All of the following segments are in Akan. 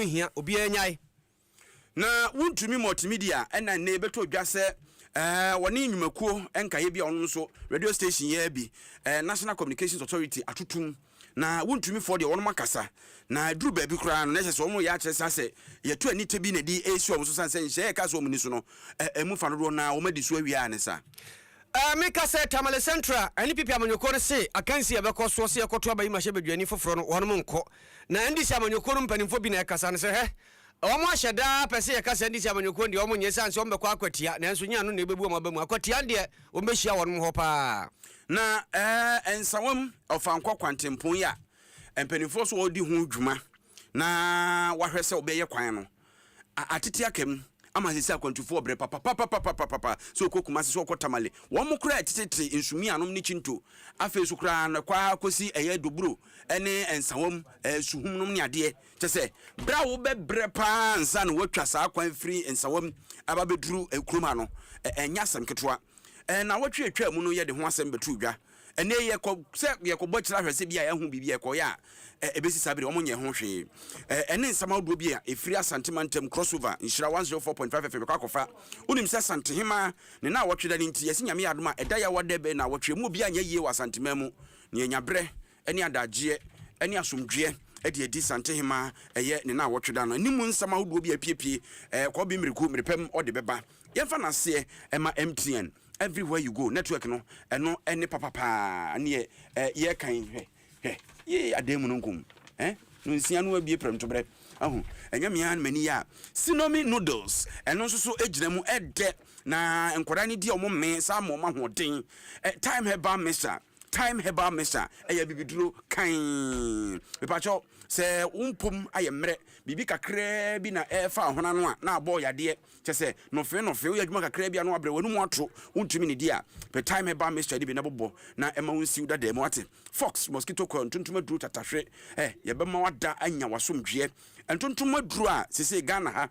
hia obi anyai na wuntumi multimedia ena ne beto dwa se woni nwumakuo enka ye bia ono nso radio station ye bi National Communications Authority atutum na wuntumi for de wono makasa na duru ba bi kura no na se omo ya kyeresa se ye to ani tebi na di esi omo so sanse nhye ka so omo ni so no emu fa no na omo di so awia ne sa Mika se Tamale Central ani pipi amanyoko ne se akansi ya beko so se ekoto abayi mahye bedwani foforo no wono nko na ndi se amanyoko no mpanimfo bi na ekasa ne se he omo ahyeda pese ye kasa ndi se amanyoko ndi omo nyesa nse ombekọ akwatia na enso nya no na ebebu omo abamu akwatia de ombehia wono ho pa na ensawam ofankwa kwantempon ya mpanimfo so odi ho dwuma na wahwese obeye kwan no atete akam ama sisi akwantufoɔ bre papa so kokuma se so kotamale wo mo kura titete insumi anom ni chinto afa so kura na kwa kosi eye doburo ene ensawom suhum nom ne ade kyese bra wo bebre pa nsa na watwa saa kwan free ensawom aba beduru ekroma no enya asem ketwa na watwe atwa mu no ye de ho asem betu dwa ene ye ko se ye ko bochira hwese bia ya hu bibia ko ya ebesi sabire omonye ho hwe ene nsama do bia efiri asantimantem crossover nshira 104.5 FM kwakofa unim se santehima ne na wotweda ni nti yesi nyame adoma eda ya wodebe na wotwe mu bia nya yie wasantemam ne enyabre ene adagye ene asomdwe edi santehima eye ne na wotweda no nimu nsama do bia piepie ko bi miriku miripem ode beba yemfa na se ema MTN everywhere you go network no eno ene papa ne ye kan ye ademu nkum no nsia no abie prem to bre ahu enya me an mani ya sinomi noodles eno so ejina mu ede na enkoda ni di omo me sa mo ma hoden time heba mesa eya bibiduro kan bepacho se umpum ayemre bibi kakra bi na efa hona no a na abo yade kyese no fe ya dwuma kakra bi anu abre wonu mu ato untumi ne dia pe time heba mesa di bi na bobo na ema wonsi uda dem ate fox mosquito coil tuntum aduru tatahwe ye bema wada anya wasomdwe entuntum aduru a sese Ghana ha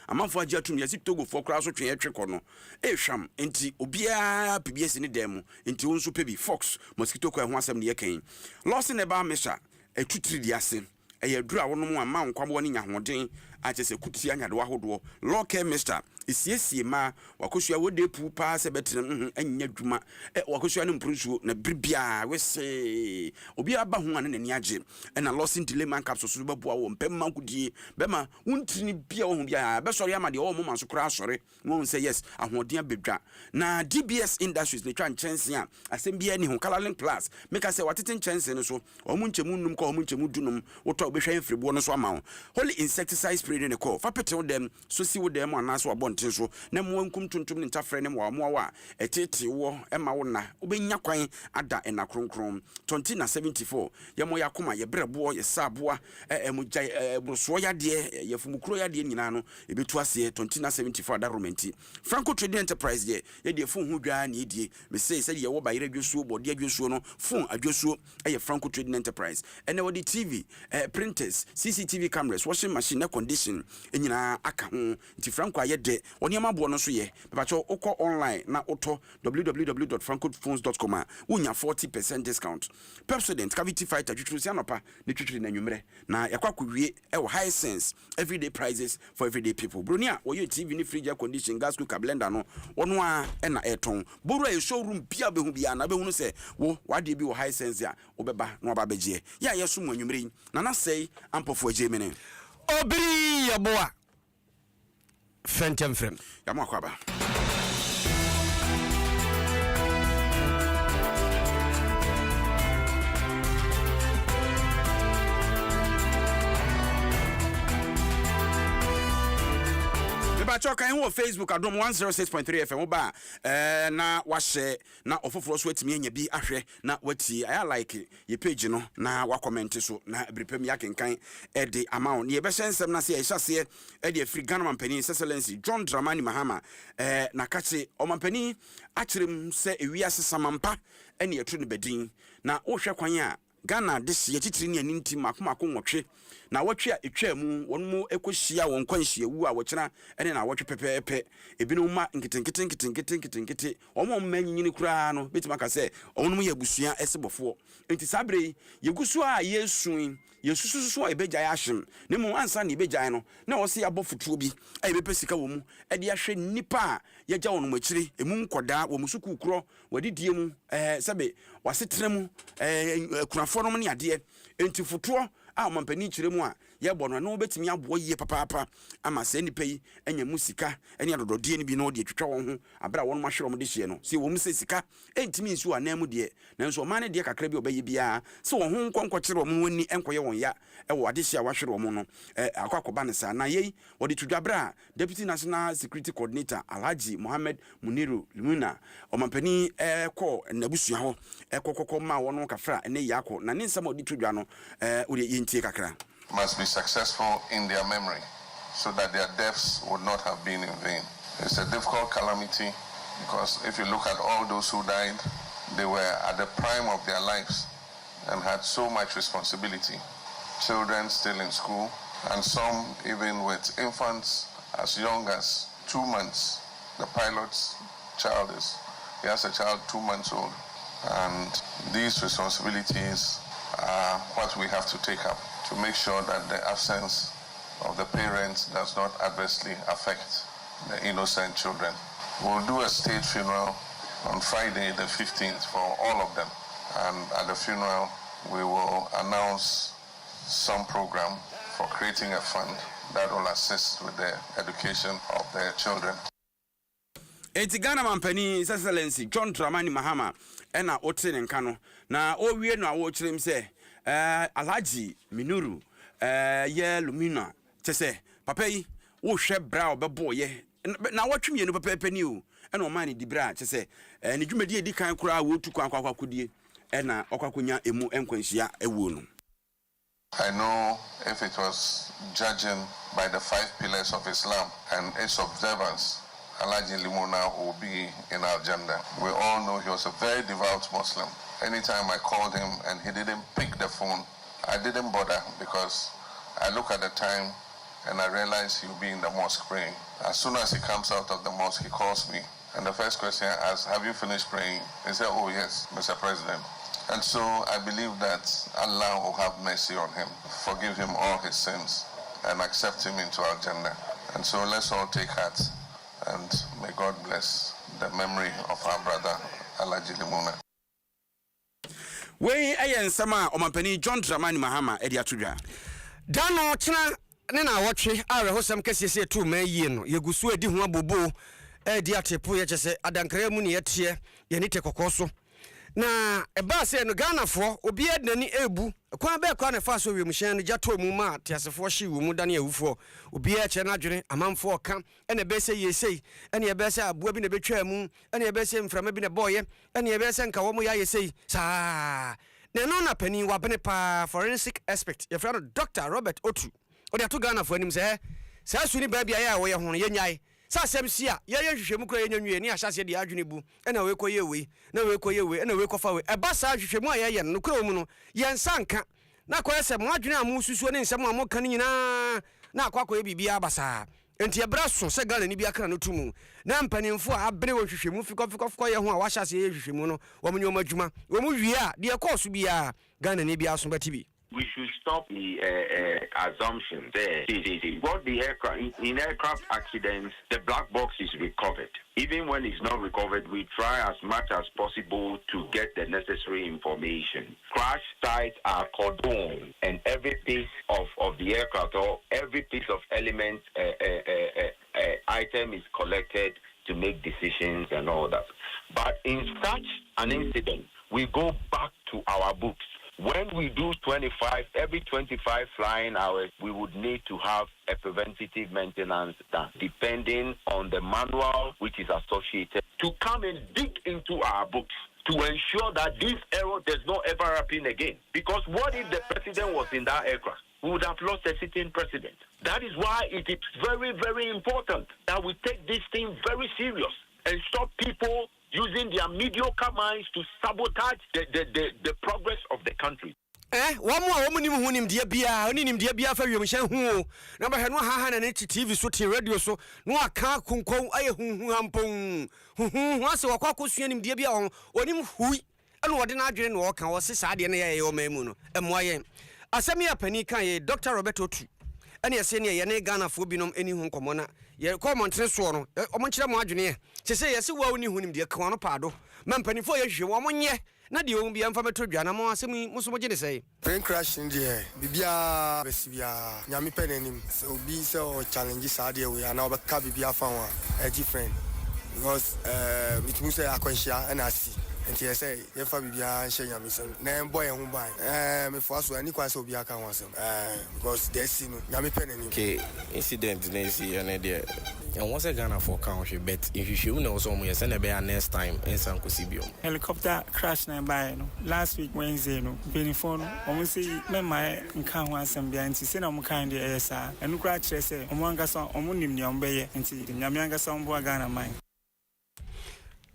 amanfo agya tum yasi Togo fo kra so twen etwekọ no ehwam enti obia PBS ni dem enti wonso pebi fox mosquito coil ho asem ne yekan loss ne ba mesha etutiri di ase eye duru a wono mu ama nkwabo ne nyahoden achese kuti anyade wahodo local mister isiesie ma wakosua wode pu pa se betre anya dwuma wakosua ne mprusuo na bribia wese obi aba ho ane nani age na loss delay man capsule so babu wo mpemma kudie bema wontini bia wo ho bia be sori amade wo mo manso kra sori won say yes ahoden abedwa na DBS Industries ne twa nchense a asem bia ni ho Colorlink Plus make say watete nchense no so omu nchemu num ko omu nchemu dunum woto obehwa mfiribo no so ama holy insecticide spray ne ko fa pete wo dem so si wo dem anaso abonten so na mo nkum tuntum ne ntafre ne mo wa etete wo ema wo na obenya kwan ada ena kronkron 2074 ye mo yakoma ye brebo ye saboa emugya broso yade ye fumukro yade nyina no ebetu ase 2074 da romenti Franco Trading Enterprise ye de fon ho dwa na edie me say ye wo bayere dwosuo bode adwosuo no fon adwosuo ye Franco Trading Enterprise ene wo di TV printers CCTV cameras washing machine na condition enyina aka ho nti Franco ayede oni amabo no so ye bebacho ukọ online na auto www.francophones.com unya 40% discount Pepsodent cavity fighter twitwusi anopa ne twitwiri na nwumre na yakwa kwowie e high sense everyday prices for everyday people bronia wo ye TV ni fridge air condition gas cooker blender no wono a e na eton boru e showroom bia behu bia na behu no se wo wade bi wo high sense a obeba no aba begie ya yeso mu anwumre na sei ampofo agemene obiri yaboa fentem frem yamakwa Choka in Facebook adom 106.3 FM ba na wahye na ofoforo so atimi anya bi ahwe na wati I like ye page no na wa comment so na bripem ya kenkan e de amount ye be hyensem na se ye hyase e de free Ghana mampani excellency John Dramani Mahama na kache o mampani akyerem se ewiase samampa ene yetu ne bedin na wo hwe kwan a Ghana this ye titiri ne aninti makomako nwotwe na wotwe a etwa mu wonmu ekohia won kwanhia wu a wokyena ene na wotwe pepepe ebinu ma nkete omo manyini kura no betima ka se onum ye busua esebofo enti sabre ye gusu a yesu yesususu a ebegya ahyem ne mu ansa ne ebegya no na wo se yabɔ futuo bi a ebepɛ sika wo mu e de ahwe nipa a yagya wo no makyire emu nkoda wo musuku kuro wadidie mu sebe wasetre mu kunafo no ne ade enti futuo a mampani kyire mu a yɛbɔ no na wobɛtumi aboɔ yie papaapa ama sɛ nipa yi anya mu sika ɛne adododie ne bi na ɔde twitwa wɔn ho abra wɔn mahwere wɔn de hye no sɛ wɔn sɛ sika ɛntimi nsu anan mu deɛ nanso ɔman ne deɛ kakra bi ɔbɛyɛ biara sɛ wɔn ho nkɔnkɔkyere wɔn wani ɛnkɔyɛ wɔn ya ɛwɔ ade hye a wahwere wɔn no akɔakɔba ne saa na yɛyi wɔde tudwa bra deputy national security coordinator Alhaji Mohammed Muniru Limuna ɔmampani kɔ nabusua hɔ ɛkɔkɔkɔ ma wɔn kafra ɛne yakɔ na ne nsɛm ɔde tudwa no ɔde yɛntie kakra must be successful in their memory so that their deaths would not have been in vain. It's a difficult calamity because if you look at all those who died, they were at the prime of their lives and had so much responsibility. Children still in school and some even with infants as young as 2 months. The pilot's child he has a child 2 months old. And these responsibilities are what we have to take up to make sure that the absence of the parents does not adversely affect the innocent children. We'll do a state funeral on Friday the 15th for all of them. And at the funeral, we will announce some program for creating a fund that will assist with the education of their children. Eti Ghana mampani His Excellency John Dramani Mahama ena ote ne nka no na owie no a wo kyerem se Alhaji Minuru ye Lumina tese papa yi wo hwe bra obebo ye na watwemie no papa pani o ena o man di bra tese ne dwumadi edi kan kura wo tu kwan kwakodie ena okwakonya emu enkwanhia ewuo no. I know if it was judging by the 5 pillars of Islam and its observance, Alhaji Limuna will be in our agenda. We all know he was a very devout Muslim. Anytime I called him and he didn't pick the phone, I didn't bother because I look at the time and I realize he'll be in the mosque praying. As soon as he comes out of the mosque, he calls me. And the first question I ask, have you finished praying? He said, oh yes, Mr. President. And so I believe that Allah will have mercy on him, forgive him all his sins, and accept him into our agenda. And so let's all take heart, and may God bless the memory of our brother, Alhaji Limuna. We ayen sama omampani John Dramani Mahama edi atudwa. Dano china nena watwe awe hosam kesiese tu mayie no yegusu edi ho abobo edi atepo ye chese adankra mu ne yetie ye nite kokoso. Na eba se no Ghana fo obi ednani ebu kwa be kwa ne fa so wiem hyen no jato mu ma tiasefo hye wo mu dane awufo obi e che na adwene amamfo oka ene be se yesei ene be se aboa bi ne betwa mu ene be se mframa bi ne boye ene be se nka wo mu ya yesei saa ne no na pani wa bene pa forensic expert ye fra Dr. Robert Otu o de ato Ghana fo anim se saa suni ba bia ya wo ye ho ye nyai sa asem sia ye hwehwemu kra ye nwanwie ni ahyase de adwene bu ena we koye we na we koye we ena we kofa we eba sa hwehwemu a ye no kra mu no ye nsanka na kwa se mo adwene amu susuo ne nsem amu kan nyina na akwa koye bibia abasa enti e bra so se Ghana ni bia kra no tumu na mpanimfo a abere wo hwehwemu fikofiko ye ho a wahyase ye hwehwemu no wo mu nyoma adwuma wo mu wie a de course bia Ghana ni bia so batibi. We should stop the assumption there. What the aircraft in aircraft accidents, the black box is recovered. Even when it's not recovered, we try as much as possible to get the necessary information. Crash sites are cordoned, and every piece of the aircraft or every piece of element item is collected to make decisions and all that. But in such an incident, we go back to our books. When we do every 25 flying hours, we would need to have a preventative maintenance done, depending on the manual which is associated, to come and dig into our books to ensure that this error does not ever happen again. Because what if the president was in that aircraft? We would have lost a sitting president. That is why it is very, very important that we take this thing very serious and stop people using their mediocre minds to sabotage the progress of the country. One more woman who named dear Bia, only named dear Bia for you, who number had no hand and TV so radio so no car kunko I who was a quackus in dear Bia or him who and what did I dream walk and was a sad and a memuno and why asemi apani kan ye Dr. Robert Otu ene yese ne ye ne Ghana fo binom eni hu nkomo na ye ko montre so no omo nkire mo adwene sese yese wa oni hu nim de kan no paado mampani fo ye hwe wo monye na de o bia mfa meto dwa na mo asemi muso mo gene sei plane crash in there bibia besibia nyame penenim so obi se o challenge saade we na obeka bibia fa wa a different because it means akonhia na asi nti say ye fa bibia hye nyame sem na boy hu ban me for so ani kwa se obi aka ho asem because they see no nyame penenim okay incident na see ene there and once Ghana for count bet if you should know some yes na be next time in San Kosibio helicopter crash na by no last week Wednesday no benifo no omo say me my nka ho asem bia nti say na omo kan de esa enu kra kire say omo angasa omo nim ne ombe ye nti nyame angasa ombo Ghana man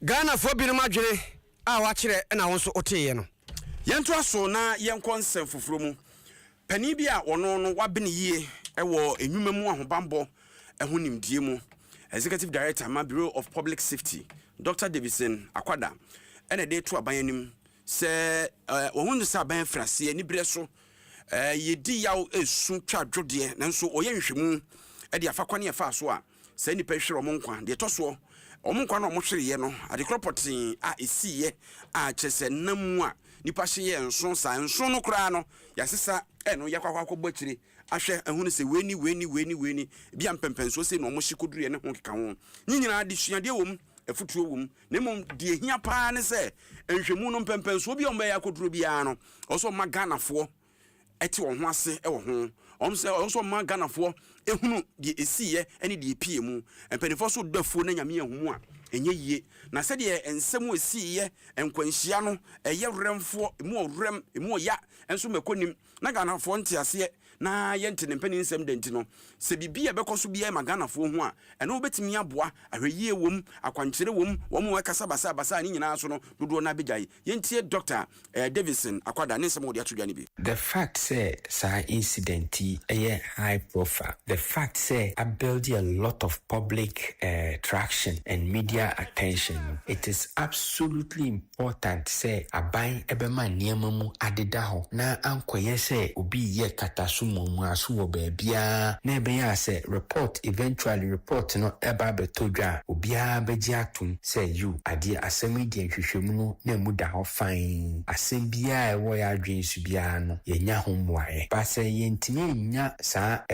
Ghana fo bi no madwere a wa kire na won so oteye no yento aso na yenkɔ nsɛm foforo mu pani bi a ɔno no wabene yie ɛwɔ enwuma mu ahobambo ɛho nimdie mu Executive Director ma Bureau of Public Safety Dr. Davidson Akwada ɛna de to aban anim sɛ wɔn no sɛ aban frase ani bere so yedi yaw esu twa dwode nanso ɔyɛ nhwemu ɛde afa kwane afa so a sɛ nipa hwere ɔmo nkwa de toso ɔmo nkwa na ɔmo hwereye no adekropotin a esiye a kyese namu a nipa hye nso sa nso no kra no yasesa ɛno yakwa akɔbɔkyire ahwɛ ehunu sɛ weni bia mpempenso sɛ no ɔmo hye koduru ne ho keka ho nyina de suade wom efutuo wom na mom de ehia paa ne sɛ nhwemu no mpempenso bi ɔmo bɛya koduru bia no ɔso ma Ghanafoɔ ɛte wɔn ho ase ɛwɔ ho ɔso ma Ghanafoɔ ehunu de esiye ɛne de epie mu mpanifo so dafuo na nyame ahumu a enye yie na sɛ de ensɛm esiye enkwanhia no ɛyɛ remfo emu ya enso makonim na Ghanafoɔ ntiase na yɛnte ne mpani nsɛm denti no sɛ bibia bɛkɔ so bia ma Ghanafoɔ ho a ɛno wobɛtumi aboa ahwɛyie wom akwankyere wom wɔn mo ɛkasa basa ne nyinaa so no dodo na begyae yɛntie Dr. Davidson Akwada ne nsɛm wɔde atodwa ne bi the fact say sa incident high profile the fact say I build a lot of public traction and media attention it is absolutely important say aban ebema niema mu adeda ho na ankoye say obi ye katasu mu aso wo baabia na ebeya say report eventually report no eba betodwa obia beji atum say you ade asemi de hwehwemu no na mu da ho fine asem bia ewo ya adwen su bia no yenya ho mwae ba say yentimi nya sa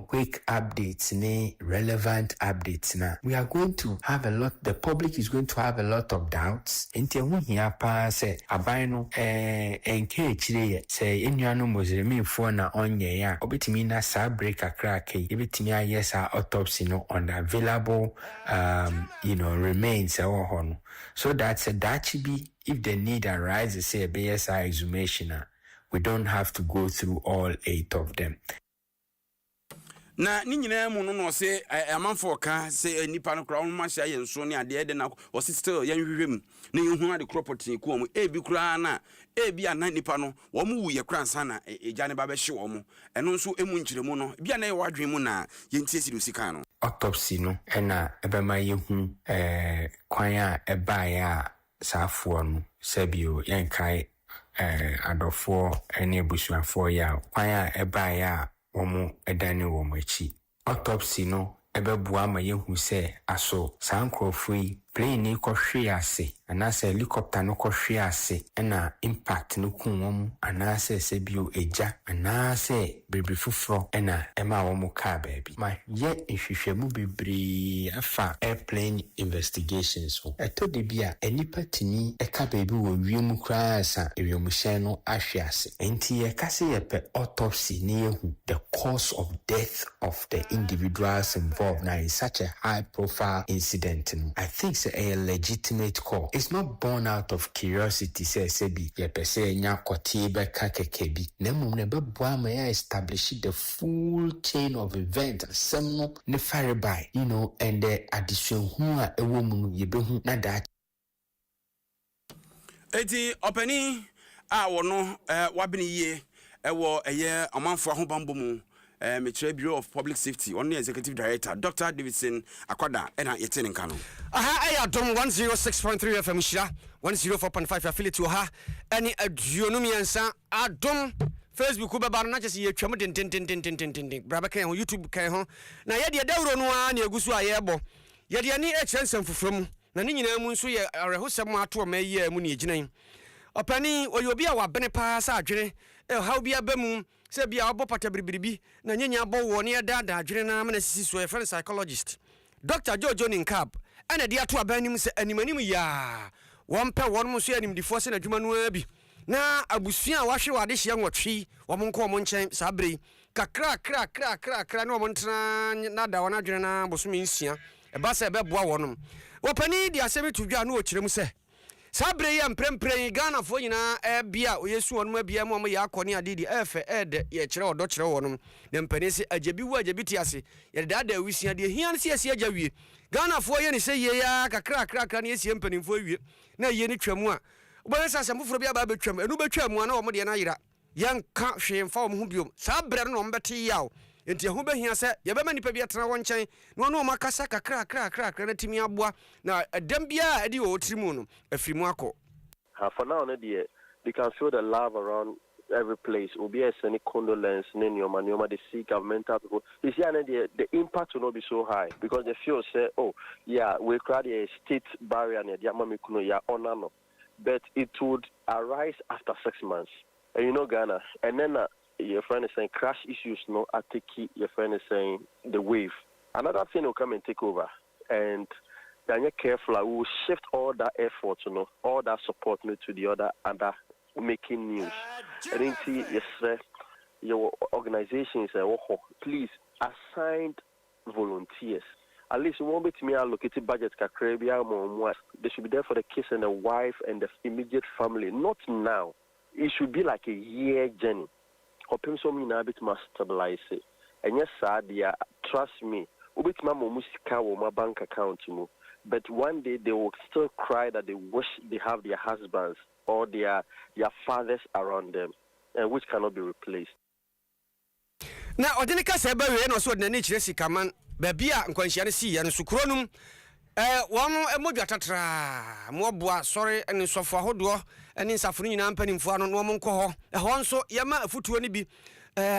quick updates ne relevant updates na we are going to have a lot the public is going to have a lot of doubts enti hu hia pa say aban no enke chire say enuano mozremi fo na onye ya obetimi na sa break akra kai ebetimi aye sa autopsy no on the available remains no so that's a dachibi if the need arises say a BSI exhumation we don't have to go through all 8 of them. Na ni nyina mu no se amanfo ka se nipa no kra on ma hya yenso ne ade de na o still yan hwehwem na yehu ade property ku omo ebi kra na ebi ana nipa no wo mu wuye kra nsa na eja ne ba be hye wo mo eno nso emu nkyiremu no bia na ye wadwen mu na yentie si do sika no autopsy no ena ebema yehu kwan a eba ya safo no sabio yenkai adofo ene busuafo ya kwan a eba ya womo edane womo echi autopsy no ebebua ma yehu se aso sankrofui plane ni kohwe ase anase helicopter no kohwe ase na impact no kun wom anase se bio eja anase bebre fufuro na ema womo ka baabi ma ye nhwehwemu bebre afa airplane investigations so eto de bia enipa tini eka baabi wo wiemu kra sa ewiemhye no ahwe ase enti ye kase ye pe autopsy ni yehu the cause of death of the individuals involved now in such a high profile incident. I think it's a legitimate call. It's not born out of curiosity, say sebi ye pese nya kwoti be ka kekebi nemu ne be boa ma ya establish the full chain of events some no ne fire by and the addition hu a ewo mu no ye be hu na da eti opani a wono wabene yie ewo eye amanfo ahobambo mu Bureau of Public Safety on the Executive Director Dr. Davidson Akwada ena yetene nka no aha ADOM 106.3 FM shira 104.5 affiliate ha ani aduonu miensa ADOM Facebook be ba no na chese ye twam den bra be kan ho YouTube kan ho na ye de dawro no a na egusu a ye bo ye de ani e kyensem fufrom na ni nyina mu nso ye arehosem ato ma ye mu ne eginan opani oyobi a wabene pa sa adwene e how bia bemu se bia obopata bribiribi na nyenya bo wo ne dada adwene na na sisi so a friend psychologist Dr. Jojo Ninkab ana dia to abanim se animanim ya won pe won mo so animdifo se na dwuma no abi na abusua wahwe wade hye nwotwe wo mo nko mo nchen sabre kakra no mo ntena na da wona adwene na bosome nsia e ba se be boa wonom wopani di asemi tudwa no okirem se sabre ya mprempren Ghana fo nyina bia oyesu wonom abia mo ya akoni adidi efe ede ye kire odo kire wonom ne mpani se ajebi wu ajebi ti ase ye dada awisia de hian se ase ajawie Ghana fo ye ne se ye ya kakra ne ese mpanimfo awie na ye ne twam a obo se asem foforo bia ba betwam enu betwam a na omo de na yira yanka hwe mfa omo hu biom sabre no mbeti yawo enti ho behia se ye be manipa bia tena wonchen no no makasa kakra na timi aboa na adam bia edi o trimu no afirimu akọ for now they can feel the love around every place obi any condolence nyoma they see governmental people you see the impact will not be so high because they feel say oh yeah we create a state barrier near the mama kuno ya honor no but it would arise after 6 months and you know Ghana and then your friend is saying crash issues no atiki your friend is saying the wave another thing will come and take over and then you're careful we will shift all that effort all that support to the other making news and then see yes your organizations please assign volunteers at least one bit me allocated budget they should be there for the kids and the wife and the immediate family not now it should be like a year journey hoping so many bit must stabilize it and yes sir trust me ubit mama musika wo my bank account but one day they will still cry that they wish they have their husbands or their fathers around them and which cannot be replaced na odenika se ba we no so de na kire sikaman ba bia nkwanhia ne si ya ne sukuronum wonu emodwa tatra mo boa sorry ene sofo ahodo ene nsafo nyina mpanimfo ano no mo nko ho ho nso yema afutuo ne bi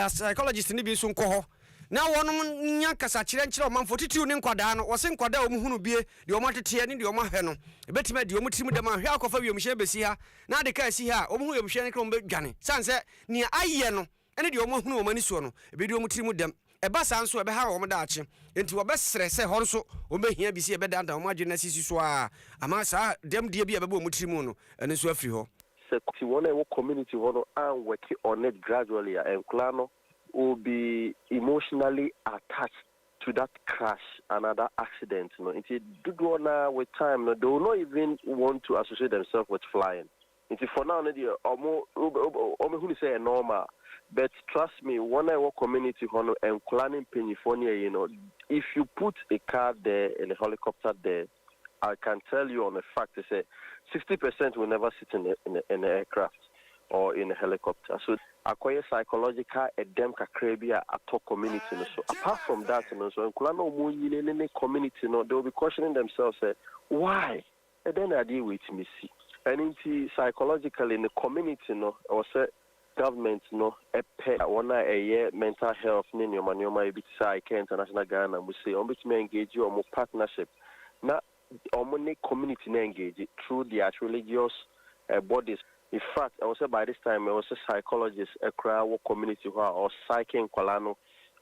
psychologist ne bi so nko ho na wonu nya kasa kire nkire omanfo titiw ne nkwada no wose nkwada o muhunu bie de o matete ne de o mahwe no ebetima de o mutirim de ma hwe akofa wiemhye besi ha na de ka si ha o muhu wiemhye ne kro mbedwane sanse ne aye no ene de o mahunu o mani so no ebe de o mutirim dem eba sanso ebe ha o mo daache enti wo besere se ho nso o behia bi si ebe danda o madwe na sisi so a ama sa dem de bi ebe bo mutirim no ene so afiri ho se ti wona wo community wono and work on it gradually and klano will be emotionally attached to that crash, another accident. With time, they will not even want to associate themselves with flying. For now, say normal. But trust me, when I work community and planning Pennsylvania, if you put a car there and a helicopter there, I can tell you on a fact, they say 60% will never sit in an aircraft or in a helicopter. So acquire psychological edem kakrebia at community. So apart from that, so in community, they will be questioning themselves, why? And then I deal with me see. And in psychologically in the community, or say government, a pay one a year mental health, nyoma international Ghana, we say me engage you on partnership. Now, community engage through the religious bodies. In fact, I was by this time I was a psychologist, a crowd community who are psyching Kolano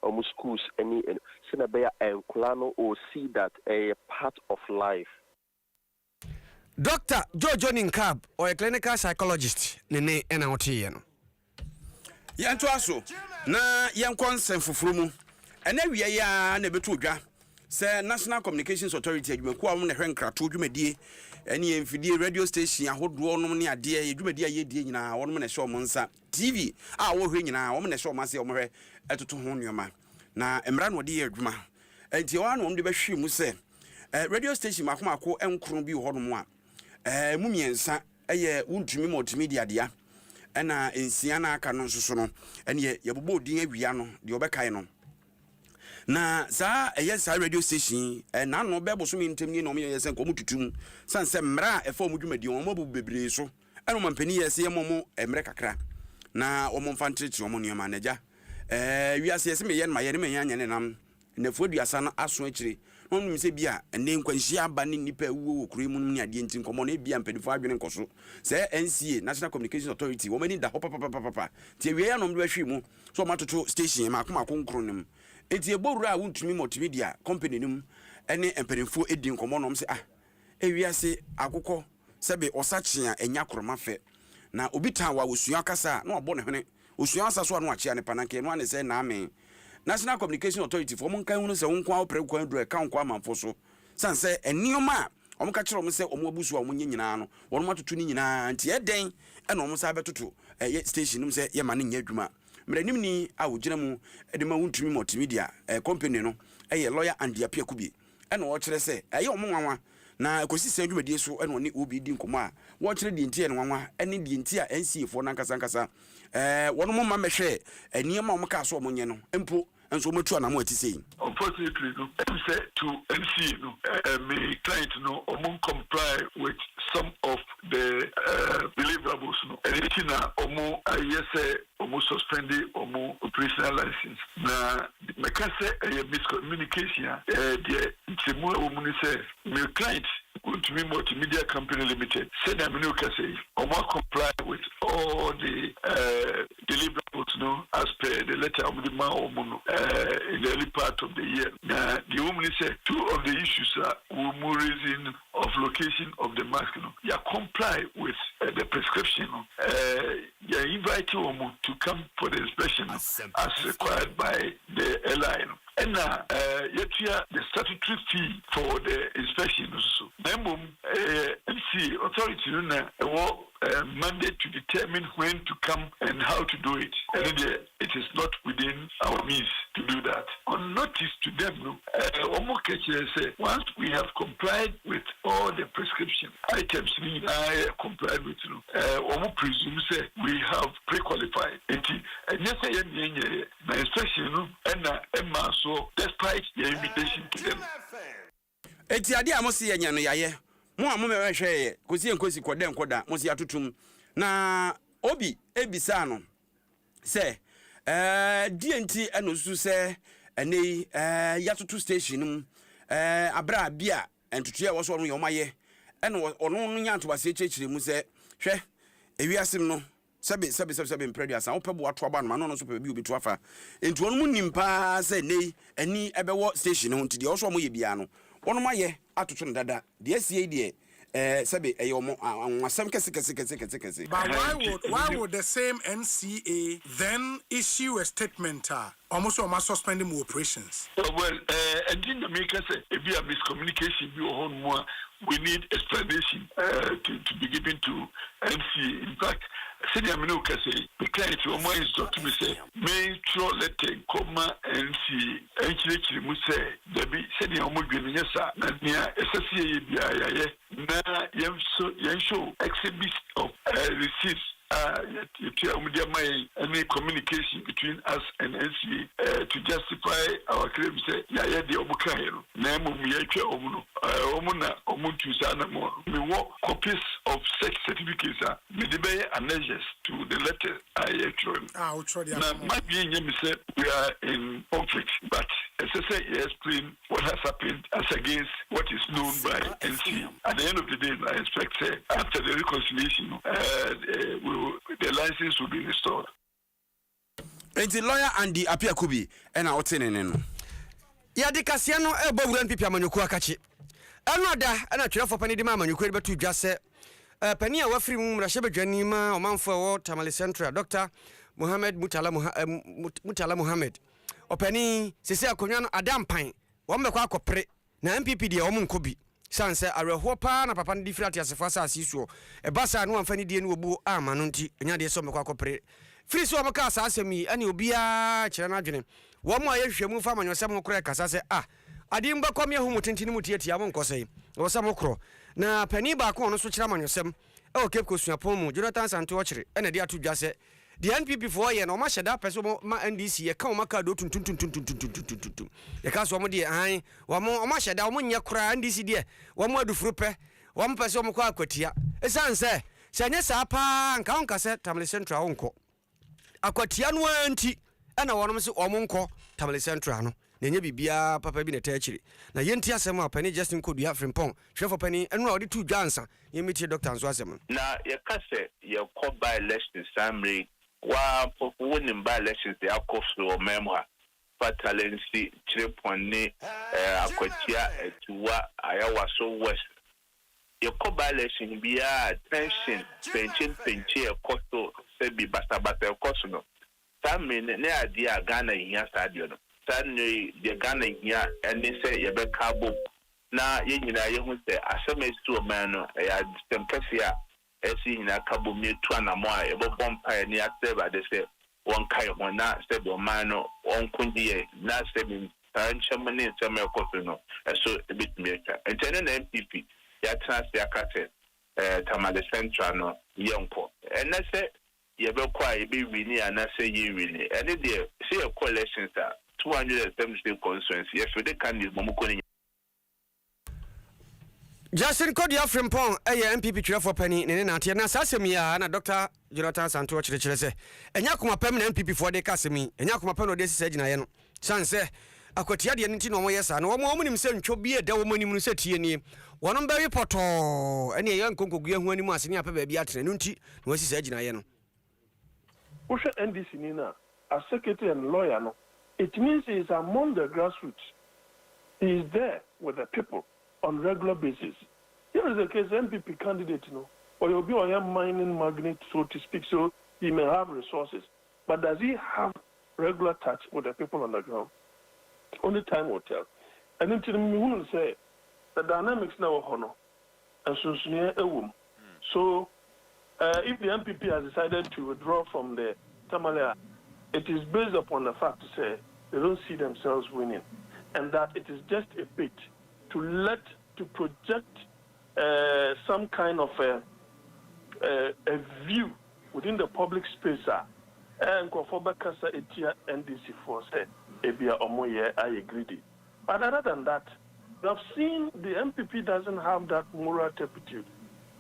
or schools any Sinabea and Kolano or see that a part of life. Dr. Jojo Ninkab or a clinical psychologist nene NAOT no. Yanto aso na yankon senfufuru ene wiye ya na betu odwa se National Communications Authority adwumaku a mo ne hwenkrato dwumadie ene yemfidie radio station ahodo no ne ade dwumadie ayedie nyina wono ne show monsa TV a wo hwe nyina wo ne show mase wo hwe etoto ho nyoma na emra no de adwuma enti wo anu de behwe mu se radio station makomako enkro bi ho no mo a mu miensa eye wuntumi multimedia dia ena ensia na aka no nsoso no ene ye bobo odin awia no de obekai no na za sa radio station na no bebo so mintem ni no me yesen ko mututum sanse mra e fa mu dwumadi on mabu bebre so eno mampani yese ye momo emre kakra na omo mfantreti omo nneema naja wiase yesi me yen ma yen me yanya ne nam na fuaduasa na aso akire no nim se bia ene nkwanhia aba ne nipa wuwo okure mu ne ade ntin komo na bia mpedifo adwene nkoso se NCA National Communications Authority wo mani da ho papa tie wie ya no mdo ahwe mu so matoto station ma akoma konkro nim enti ebowura a wontumi multimedia company nim ene mpedifo edi nkomo no se wiase akokọ sebe osachia enya kroma fe na obi tan wa osua kasa na obo ne hene osua asa so no achia ne pananke no ane se na ame National Communication Authority for mon kan hu se won kwa opere kwa dro kan kwa manfo so san se enioma omo ka kire omo se omo abusu omo nyina no wono matoto ni nyina nti eden e na omo sa betoto station nim se ye ma ne nya adwuma mranim ni a wogina mu de ma wontumi multimedia company no ye lawyer and dia pia kubi e na wo kire se ye omo nwanwa na ekosisi adwumadie so e na oni obi di nkomo a wo kire di ntie ne nwanwa ene di ntie a NCA fo na nkasa wono mo ma mehwe eniema omo ka so omo nye no empo enso metu anamo ati sei. Unfortunately, no, to NC, no, my client, no, comply with some of the deliverables, no, and it's yes, almost suspended operational license. Now, my say miscommunication. The more woman say, my client to me multimedia company limited said I'm no say comply with all the deliverables, no, as per the letter of the man in the early part of the year. Now, the woman said 2 of the issues are raising of location of the mask. No, you comply with the prescription. You invite woman to come for the inspection as required by the airline. And now, the statutory fee for the inspection also. MC authority mandate to determine when to come and how to do it. And it is not within our means to do that. On notice to them, once we have complied with all the prescription items I complied with, presume we have pre-qualified. And my inspection and so despite the invitation to them. Eti ade amosi yenya no yaye mo amome hwehwe kosi enkosi koda enkoda mosi atutum na obi ebisa no se DNT enosu se ene yatutu station mu abra bia entutu e wo so no yomaye ene ono nya ntobase chechire mu se hwe ewiasem no sebe impredia sa opebo ato aba no no so pe bi obi to afa entu ono mu nimpa se nei ani ebewo station ho ntidi oso mo ye bia no ono maye atoto no dada de asie de sebe eyomo anwasem kese. But why would the same NCA then issue a statement almost suspending more operations? Well, and didn't make us a miscommunication be on more. We need explanation to be given to NCA. In fact, Senior Minuka say the client who instruct me say make sure let comma NCA actually must say there be senior Mugwiniasa and near SSA na show exhibits of receipts. Any communication between us and NCA to justify our claims. We want copies of such certificates to the letter I actually. Now, we are in conflict, but as I say, explain what has happened as against what is known by NCA. At the end of the day, I expect after the reconciliation, the license will be restored. And the lawyer and the Apia Kubi and our tenant. Yadi Casiano, Bobu and Pipia Manuku Akachi. Another, and a trade for Penny Mama, you could to just say Penny, our free room, Rasheba Janima, or Manfor, Tamale Central, Dr. Muhammad Mutala Muhammad. Or Penny, Cecilia Conyano, Adam Pine, one Macquaco Pre, na MPP, the Omun Kubi. Sanse are hopa na papa different as fasa asiso e basa no amfani die no obu amanonti nya de so mekwa kopre free so amaka sa asemi ani obia kire na adwene wo mo ayehwemu fa manyosem kro kasa se ade mba kom yehu mutintini mutiatia mo nkosei wo sam kro na pani ba ko no so kire manyosem e o kep kosuapon mu Jonathan Santo okire ene de atu dwase the NPP for ye no ma sheda peso ma NDC ye ka o maka do tuntun ye ka so mo de han wo ma sheda wo nye kura NDC de wo mo adufuru pe wo mo peso mo kwa akwatia esan se nya sa pa nka onka se Tamale Central onko akwatia no anti ana wonom se omonko Tamale Central no na nya bibia papa bi na ta akiri na yenti asem a pani Justin Kodu Afrimpon hwefo pani eno a odi tu dwansa yemiti doctor anso asem na ye kase ye ko by elections samre wa popo wonim by elections they akoso memha fatalensi chirepone akwatia etuwa ayawa so west ye ko by election bia tension penche ekoso se bi basabata ekoso no samre ne ade a Ghana hia stadio no sanne de Ghana hia ene se ye be kabo na ye nyina ye hu se asemestu man no ya tempefia esi nyina kabo me tu anamo a ye bo bompa ni aseba de se won kai ho na se do man no on kundie na se bi tanchemane se me koso no eso bit maker entene na MPP ya trans ya kate Tamale Central no yonko ene se ye be kwa ye be wini ana se ye wini ene de se ye coalitions a 270 constituency yes we the candidates momukoni Justin Kodu Afrimpon MPP twefo pani ne na ate na sasem ya na Dr. Jonathan Santo chirechire se enya koma pem na MPP for de kasemi enya koma pem no de sisa gina ye no sanse akwatia de nti no mo yesa no mo nim se ntwo bi eda wo manim no se tie ni wono be report ene ye nkonkogu ahu anim ase ni apa ba bi atene no nti no sisa gina ye no Usha NDC Nina, as secretary and lawyer, no, it means he is among the grassroots. He is there with the people on regular basis. Here is the case, MPP candidate, or you'll be a mining magnate, so to speak, so he may have resources. But does he have regular touch with the people on the ground? Only time will tell. And then to the will say the dynamics now honor and so if the MPP has decided to withdraw from the Tamale, it is based upon the fact to say they don't see themselves winning, and that it is just a bit to project some kind of a view within the public space. And Kofobakasa Etia NDC for say Ebia Omoye I agree. But other than that, we have seen the MPP doesn't have that moral turpitude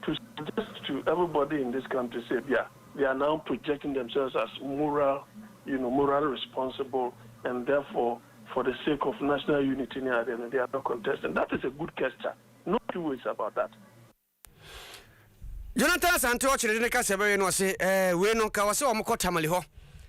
to suggest to everybody in this country, say, yeah, they are now projecting themselves as moral, moral responsible, and therefore, for the sake of national unity, they are not contesting. That is a good gesture. No two ways about that. Jonathan Santo chirene kasebe no se we no ka wase omko Tamale ho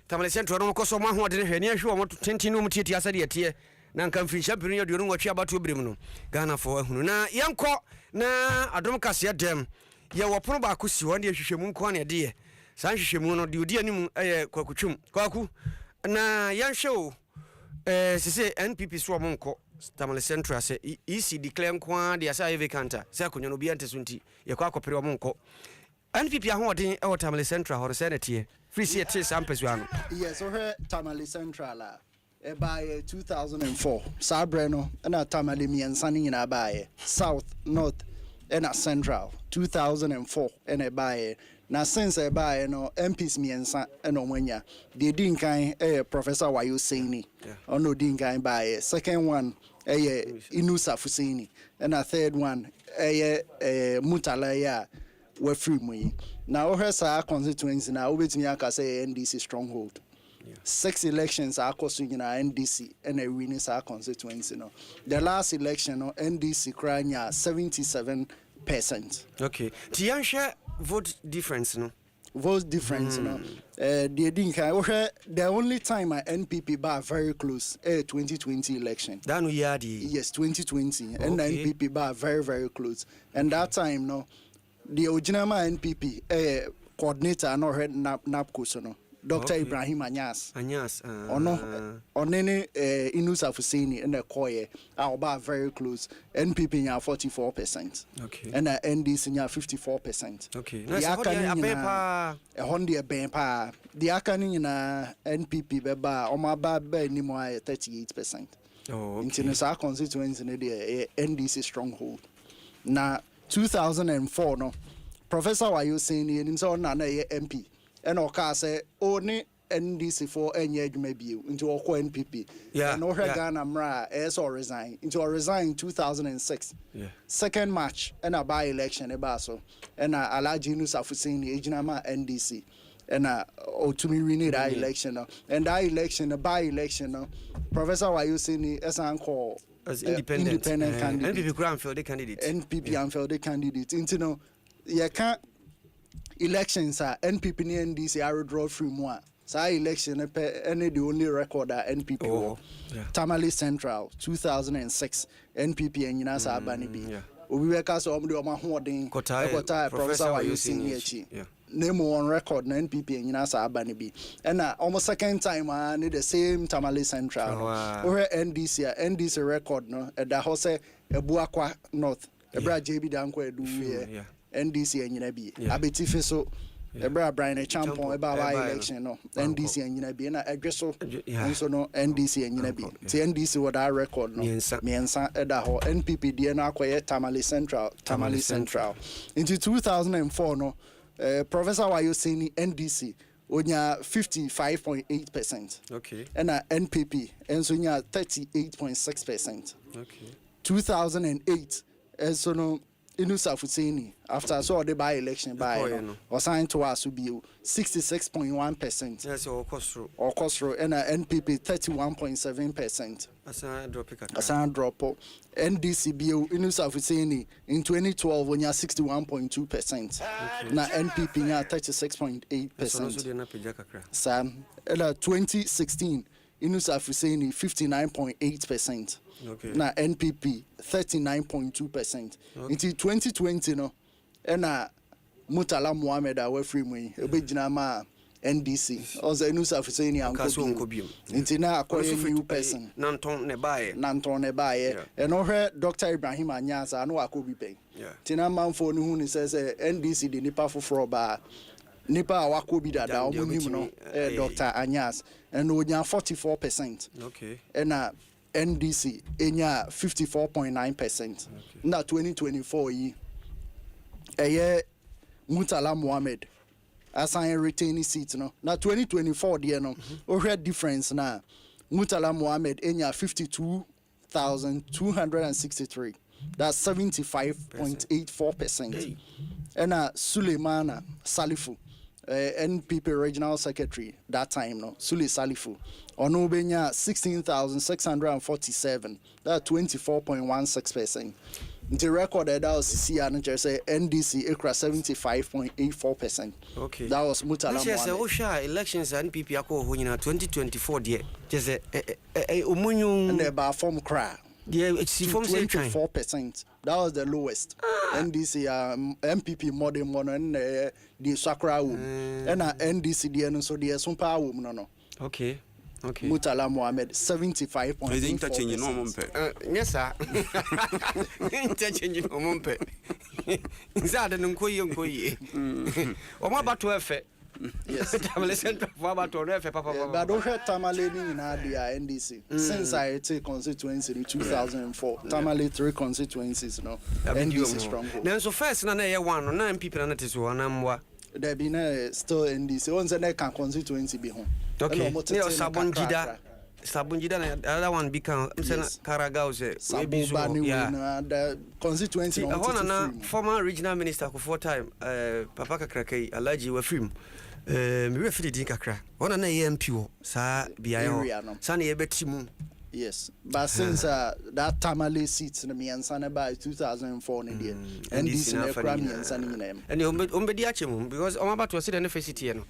Tamale Central no ko so ma ho de ne hwani ahwe omo tenti no mutieti asade etie na nka mfiri champion ya duonu watwe abato birim no Ghana for ahunu na yenko na ADOM KASIEBO ye wopono ba ko si wonde hwehwemu nko na de ye san hwehwemu no de odi anim kwakutwum kwaku na yanhwe sese NPP so omonko Tamale Central se EC declare nko de asa vacant se akonyo no bi anteso nti ye kwa akopere omonko NPP ahoden e wo Tamale Central ho senatie free see it sampesu ano yes so here Tamale Central by 2004 Sabreno na Tamale miensa ni na bae South North and Central 2004 and by na since by no MPs miensa and omwenya the dinkan Professor Wayo Seni ono dinkan by second one Inusa Fusini and a third one Mutalaya we free mu now her sa constituency na obetimi aka say NDC stronghold 6 elections are costing in NDC and a winning our constituency. No, the last election, NDC crying 77%. Okay, Tiansha vote difference, no? Vote difference, no. The only time my NPP bar very close, 2020 election. Then we had yes, 2020, and the NPP bar very very close. And that time, no, the original NPP coordinator, no head NAPCO, no. Dr. Ibrahim Anyas. Onene Inusa Fusini and the Koye are about very close. NPP 44%. Okay. And NDC 54%. Okay. The Akani na NPP beba omaba be ni mo 38%. Oh, okay. In our constituency the NDC stronghold. Na 2004 no Professor Wayo saying in so na MP and Oka say only NDC for any adwuma into Oko NPP. Yeah. And Ghana Mra so resign. Into a resign in 2006. Yeah. Second match and a by election ebaso and Alaji Nusa Fusini Ejinama NDC. and ultimately win that election. And that election, the by-election, Professor Wayosini as uncle as independent candidate. NPP Granfield candidate. NPP Granfield candidate. You know, you can't elections are NPP and NDC are draw free more. So election any the only record that NPP Tamale Central 2006 NPP and Yinasa Abanibi. We were cast on the Omahodin Kota Professor Wayosini. Name on record na NPP and Yinasa Abanibi. And almost second time I need the same Tamale Central. Or NDC record no at the house Ebuakwa North. Ebra JB Danko do NDC and Yinabi. Abeti so Ebra Brian Champon about election no NDC and Yinabi na addresso also no NDC and Yinabi. The NDC what I record no Miensa Edaho NPP DNA acquire Tamale Central. Into 2004 no Professor Wayosini NDC onya 55.8%. Okay. And NPP ensonya 38.6%. Okay. 2008 so no Inusa Fuseni after so the by election by assigned to us to be 66.1%. Yes, or Costro and NPP 31.7%. Asan drop NDCBO Inusa Fuseni in 2012 when you 61.2%. Now NPP now 36.8%. Sam 2016 Inusa Fuseni 59.8%. Okay. Na NPP 39.2%. Until 2020 no, na Mutala Mohammed awe free me. Ebejina ma NDC. Also Inusa Fuseni anko. Until na acquire new person. Nanton ne baye. And no Dr. Ibrahim Anyasa no akobi pay. Tina manfo ni hu ni says NDC the nipa for ba. Nipa awakobi dada omunim no Dr. Anyas and onya 44%. Okay. And NDC enya 54.9%. Na 2024 yi Mutala Mohammed assign retaining seat no. Na 2024 there no. Ohwe difference na Mutala Mohammed enya 52,263. That's 75.84%. And Suleimana Salifu NPP regional secretary that time no Sule Salifu ono benya 16,647 that 24.16%. The record that was CC and just say NDC ekra 75.84%. Okay, that was Mutala Mohammed. Yes, Osha elections and NPP ako ho nyina 2024 there just omunyu and the form cry. Yeah, it's 24%. That was the lowest. NDC MPP modern one and the Sakra and NDC the so the Sumpa woman no. Okay. Mutala Mohammed 75.84%. Yes sir. Interchange no mumpe. Nzade nkoyi. Oma batu efe. Yes. Tamale Central for about to refer papa. But don't have Tamale in Adia NDC. Since I take constituency in 2004. Tamale 3 constituencies no. NDC stronghold. Then so first na one 9 people na teso anamwa. There be still NDC. Once they can constituency be home. Okay. Sabunjida na other one become Karagao the constituency na former regional minister for time Papa Kakrakei Alaji we film me refer di kakra ona na MP wo sa bia sa na yebetimu. Yes, but since that Tamale seats in the Miansana by 2004 NDC na kra Miansana name and ombedi achemu because I'm about to sit in the facility no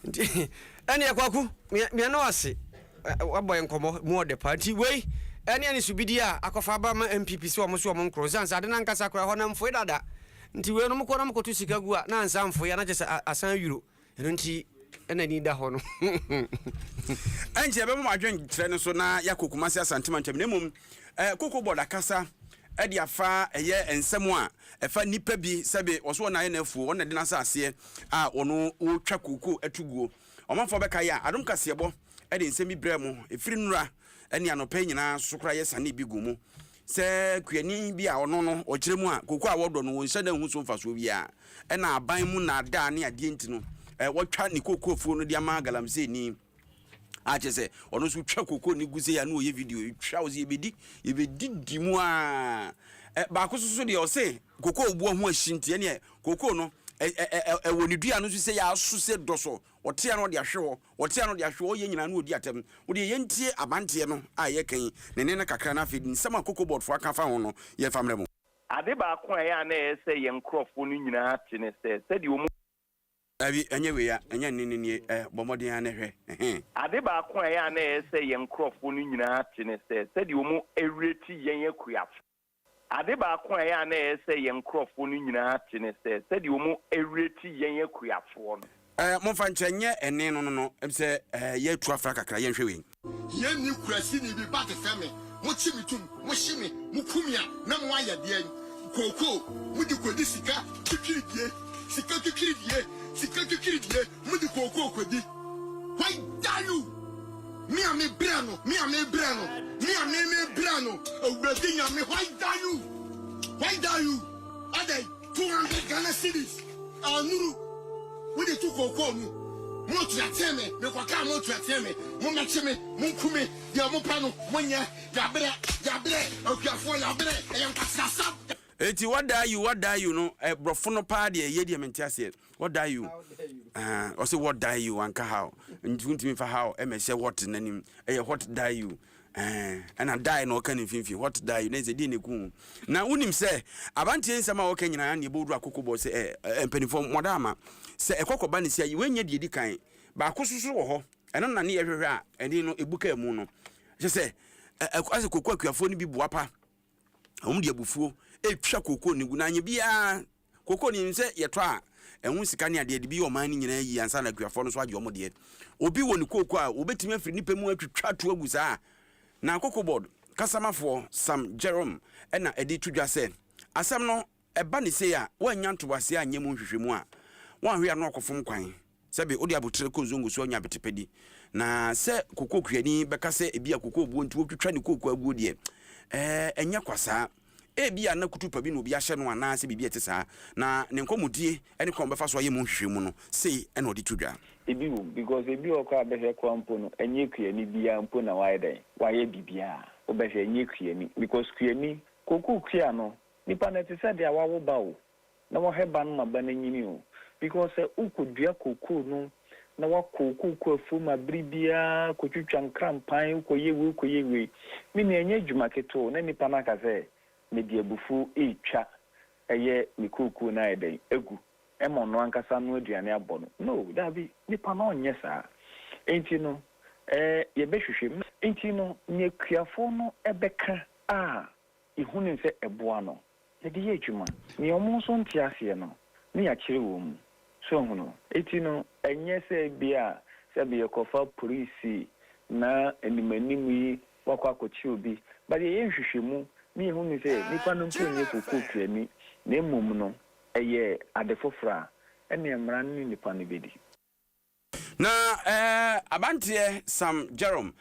ene akwaku me no ase waboy nkomo mo de party wey ene ani subidi a akofa ba ma MPP so omo nkroza nsa de na nkasa kra ho na mfo dada nti we no mko na mko to sika gu a na nsa mfo ya na je asan euro eno nti ene ni da ho no anje be mo adwen kire ne so na yakokumasi asantema ntwam ne mum koko boda kasa edi afa eye ensem a efa nipa bi sebe oso na ye na afu wona de na asase a ono wo twa koko atuguo omafo be kai a adom kasebo edi nsem bi bremu efiri nura eni anopa nyina sokra ye sane bi gumu se kuani bi a ono no okire mu a koko a wodo no wonhyɛ na hu so mfaso bi a na aban mu na da ne ade enti no wotwa ni koko fuo no de ama galamse ni a chese ono so twa koko ni guze ya no ye video twa ozi yebedi dimu a ba ko so de o se koko obu ho ahinte ne koko no woni dua no so say ya so se do so wotia no de ahwe wotia no de ahwe ye nyina no odi atam wo de yentie abante no a ye kan ne ne kakra na fedi nsama kokobot fo aka fa ho no ye famre mo ade ba ko ya na ese ye nkrofo no nyina ate ne se de omu abi enye we ya enye ni bomodin ya ne hwe ade ba ko ya na ese ye nkrofo no nyina ate ne se de omu ewreti yen akuafo ade ba ko ya na ese ye nkrofo no nyina ate ne se de omu ewreti yen akuafo no mo fa nchenye ene no se ye tu afra kakra ye hwe we ye ni kurasi ni bi ba te feme mo chi mi tum mo shi mi mo kumia na mo ayade koko mo di kodi sika kikiridie sika kikiridie mo di koko kodi why dalu me ame brano obredi nya me why dalu ade 200 Ghana cedis anuru we di tu koko mu mo tuateme me kwaka mo tuateme mo mecheme mo nkume ya mo pano mo nya yabre okuafo yabre eyankasasa eti what die you no brofo no pa de ye de mentiase what die you or say what die you anka how ntumi fa how e me say what nanim what die you and I die no kan finfi what die you na ze di ne ku na unim say abantie nsama wo kan nyina na ebodu akokobo say empanifo modama say ekokoba ne say wenye de di kan ba akosusu wo ho eno na ne ye hwehwe a eni no ebuka mu no say ase kokwa akuafo ni bi boapa de abufuo etwa koko ni gunanye bia koko ni nse yeto a ehun sika ne ade bi o man ni nyina yi ansa na akuafo no so age omode obi woni koko a obetimi afiri nipa mu atwatwa to agusa na koko board kasamafo Sam Jerome na edi tudwa se asam no eba ne se ya wanya ntobase anye mu hwehwemu a wanhwe ya no akofom kwan sebe odi abotre ko zongo so nya betepedi na se koko kuani beka se ebi akoko obuo nti wotwatwa ne koko abuo de enya kwasa ebia na kutupa bi no obi ahye no ana se bibia tesa na ne nkomodie ene kon befa so ayemu hwehwemu no sei ene odi tudwa ebi wo because ebi okọ abehwe kwampo no enye kuani bia mpo na waye bibia obehwe enye kuani because kuani koku kua no nipa na tesa de awawo bawo na wo heba no maba na nyini o because ukodua koku no na wakoku afuma bribia kotwitwa nkrampan ukoyewe mini enye dwumaketo na nipa na ka se medi abufu etwa eye mikuku na eden egu emono ankasa no aduane abono no dabi nipa na onye sa enti no ye behwehwem enti no nye kuafo no ebeka ihunu se eboa no ye de ye dwuma ni omo so ntiase no ni ya kire wo mu so hunu enti no enye se bia se bia kofa police na enimanimu yi wakwa akochi obi ba ye nhwehwemu ni hu mi se nipa no mpo nye kokotu ani na emom no eye adefofra ene emra ni nipa no bedi na abante Sam Jerome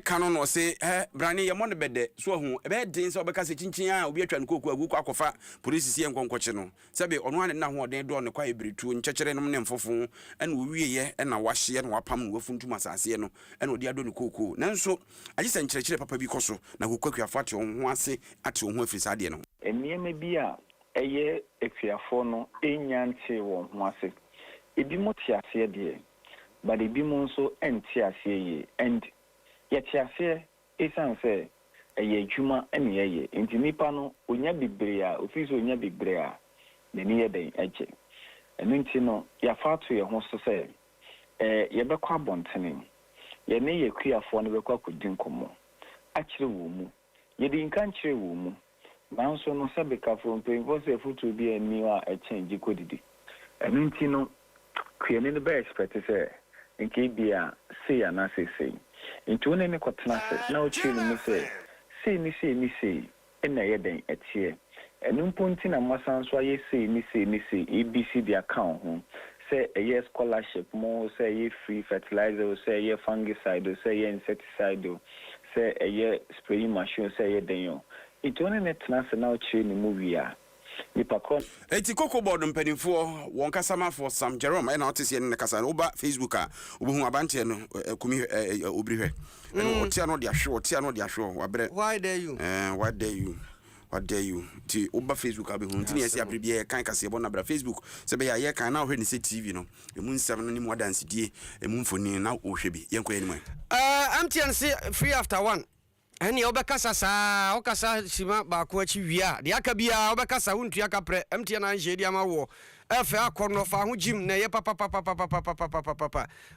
kanu no se brani ye mo ne bede so hu be den se obeka se chinchin a obi atwa ne koku agu kwa akofa police sie nkonkoche no sebe ono ane na ho oden do ne kwa ebretu nchekere no ne mfofo ene owieye na wahye na wapam no wafuntum asase no ene odi ado ne koku nanso agisa nkyerechire papa bi koso na koku akuafo ate ho ase ate ho afiri sade no eniema bi a eye akuafo no enyanche wo ho ase ebi motiase de but ebi mo nso entiase ye and yetiase esanse eye adwuma ene ye enti nipa no onya bibre a ofisi onya bibre a neni ye den eje enu nti no ya fato ye ho so se ye bekwa abontene ye ne ye kuafo no bekwa kodin komo akire wo mu ye di nkan kire wo mu nanso no sabe ka fo mpenfo se futu bi ani a echange kodidi enu nti no kuane no be expect se nke bia se ya na se into one ne kwatena se na o chi no se ni ena ye den etie enu mponti na masan so aye ni se ABC the account ho se eye scholarship mo se eye free fertilizer se eye fungicide se eye insecticide se eye spray machine se eye den yo into one ne tena se na o chi no mu wia eti koko board mpanifo won kasama for Sam Jerome na otese ne kasa no ba Facebook a obohu abante no kumi obrihwe no otia no de ahwe wabre why dare you what dare you ti oba Facebook abi hu ntini yesi abrebia kan kasebo na bra Facebook se be ya ye kan na ohwe ni se TV no emu nsam no ni mu adanse die emu mfoni na ohwe bi yenko ye ni mu MTN say free after one eni obekasa sa okasa shima ba ko achi wia de aka bia obekasa huntu aka pre MTN an hye dia ma wo efe akono fa ho gym na ye papa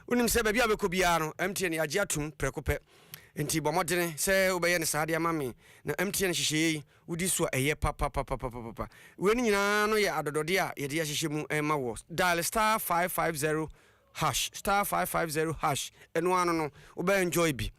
unim se ba bia be ko bia no MTN ya gye atum prekope enti bomodene se obeye ne saade amame na MTN hyehyei wudi so eye papa we ni nyina no ye adodode a ye de hyehyɛ mu ma wo dial star 550 hash star 550 hash eno ano no obe enjoy bi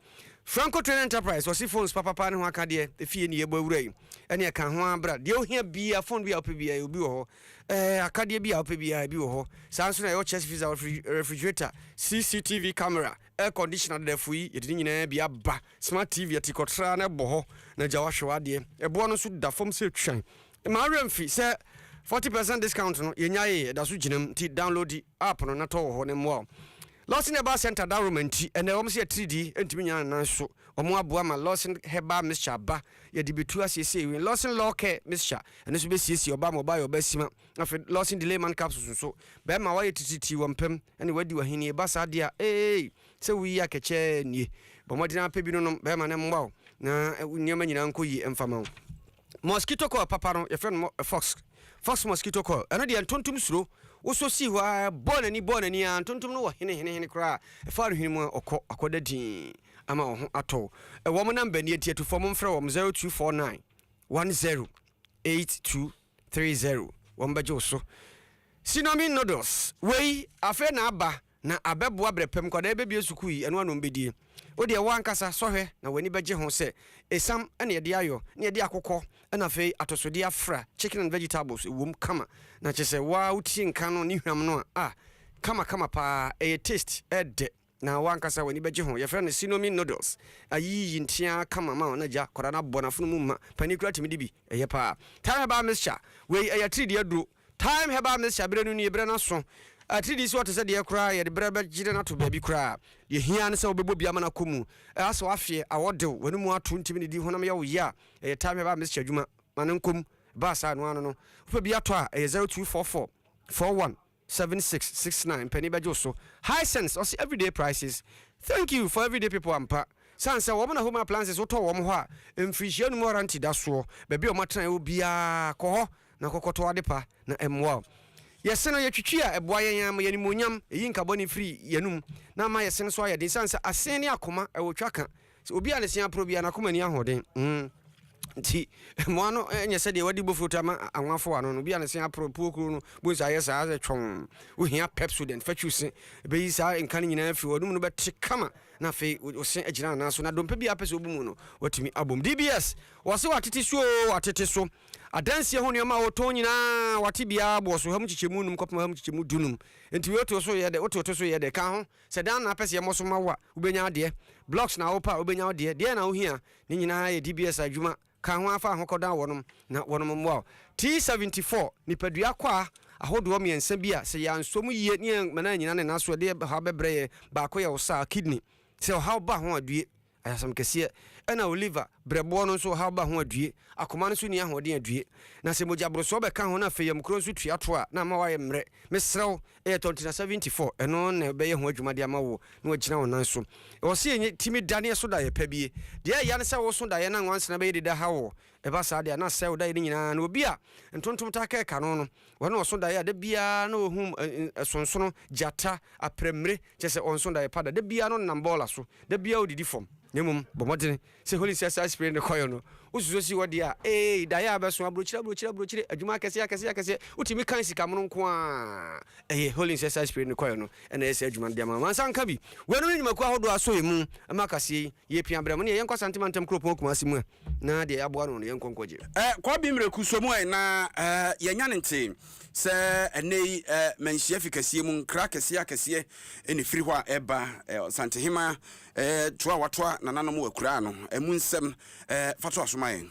Franco Train Enterprise was phones papa ne ho aka de efie ne yebo awura yi ene e ka ho abra de ohia bia phone bia ope bia obi wo ho aka de bia ope bia bi wo ho sanso na yo chest freezer refrigerator CCTV camera air conditioner de fui yedi nyina bia ba smart TV atikotra na bo ho na jawa hwe ade ebo no so da fom se twan ma remfi se 40% discount no yenyaye da so ginam ti download the app no na to ho ne mo Lawson Herbal Center da romanti and the almost 3D entimi nya nan so omo aboa ma Lawson Herbal mixture ba ye de betu asese we Lawson law care mixture and so be sisi oba mobile obasima afi Lawson delayman capsules so be ma wa yetiti wompem and wadi wahini e basa dia se wi ya keche nie bomodina pa bi no be ma ne mbaw na nyoma nyina nkoyi emfama mosquito coil papa no ye friend fox mosquito coil eno de tontum suro woso si wa bonani antontom no hene kra e fa hene mu akoda din ama ho ato e wo mo number ni etie to form mfra wo 0249 108230 wo mbaje so Sinomi noodles wei afa na aba na abeboa brepem kwada ebebie sukui eno anom bedie wo de wankasa sohwe na wani beje ho se esam ene ye de ayo ne ye de akokɔ ena fe atosode afra chicken and vegetables wom kama na chese wa uti nka no ni hwam no kama pa taste ede na wankasa wani beje ho ye fe no Sinomi noodles ayi ntia kama ma na ja kora na bona funu mu pani kura timi dibi eye pa time herbal mixture we eye 3 de aduro time herbal mixture bre no ni bre na so atidi so to say de kura ye de bre be gire na to baby kura ye hia ne se obebo bia mana komu aso afie awodew wani mu ato ntimi ne di honam ya wo ya time herbal mixture adwuma manenkom ba sa no ano no fa bia to a 0244 417669 penny bejo so high sense or everyday prices. Thank you for everyday people ampa sansa wo na home appliances wo to wo ho a emfrihia no warranty da so baby o matran wo bia ko ho na kokoto adepa na emwa yeseno yetwitwi a eboa yen am yenimonyam eyin carbon free yenum na ma yeseno so ayede sansa asen ne akoma ewo twaka obi a ne sia pro bia na akoma ni ahoden nti moano enye se de wadi bofuta ma anwafo ano no bia ne sia pro puokuru no bo sa yesa as twon wo hia pepsodent fatwuse be yi sa enkan nyina afi wodum no beti kama na fe wo se agina na so na dompe bia pese obumu no watumi abom DBS wo se watete so adanse ho ne ma woto nyina wate bia bo so ham chichemu num kopma ham chichemu dunum enti woto so ye de woto so ye de ka ho se dan na pese ye mo so ma wa ubenya de blocks na opa ubenya de na wo hia ni nyina ye DBS adwuma ka ho afa ho koda wonom na wonom mwa T74 nipadua kwa ahodo miensa bia se ya nsom yie ne mana nyina ne naso de ha bebre ba ko ye wosa kidney se ha ba ho adue ayasam kese ena Oliver brebo no so ha ba ho adue akoma no so ni ahode adue na se moja bro so be ka ho na feyam kro so tuato a na ma wa ye mre mesrew 74 eno na be ye ho adwuma de amawo na wagina wonan so wo se enye timi dane so da ye pabie de ya ne se wo so da ye na nwanse na be de da hawo e ba sa de na se wo da ye nyina na obi a ntontom ta ka no no wo no so da ye de bia na ohum sonsono jata apremre chese onso da ye pada de bia no nambola so de bia odidi fom nemum bomodene se holy sesa spirit ne koyo no usuzo si wodi a da ya abeso abrochire adwuma kese utimi kan sika mono nko a holy sesa spirit ne koyo no ena ese adwuma de ma mansanka bi wenu ni maku ahodo aso emu amakase ye pia brem ne yenko santimantem kropon kuma simu na de aboa no yenko nkoje kwa bi mreku so mu na yenya ne nte se enei manhia fikasie mu nkra kese eni firi hwa eba santehima toa watoa nananom wakura no emu nsem fato asomaye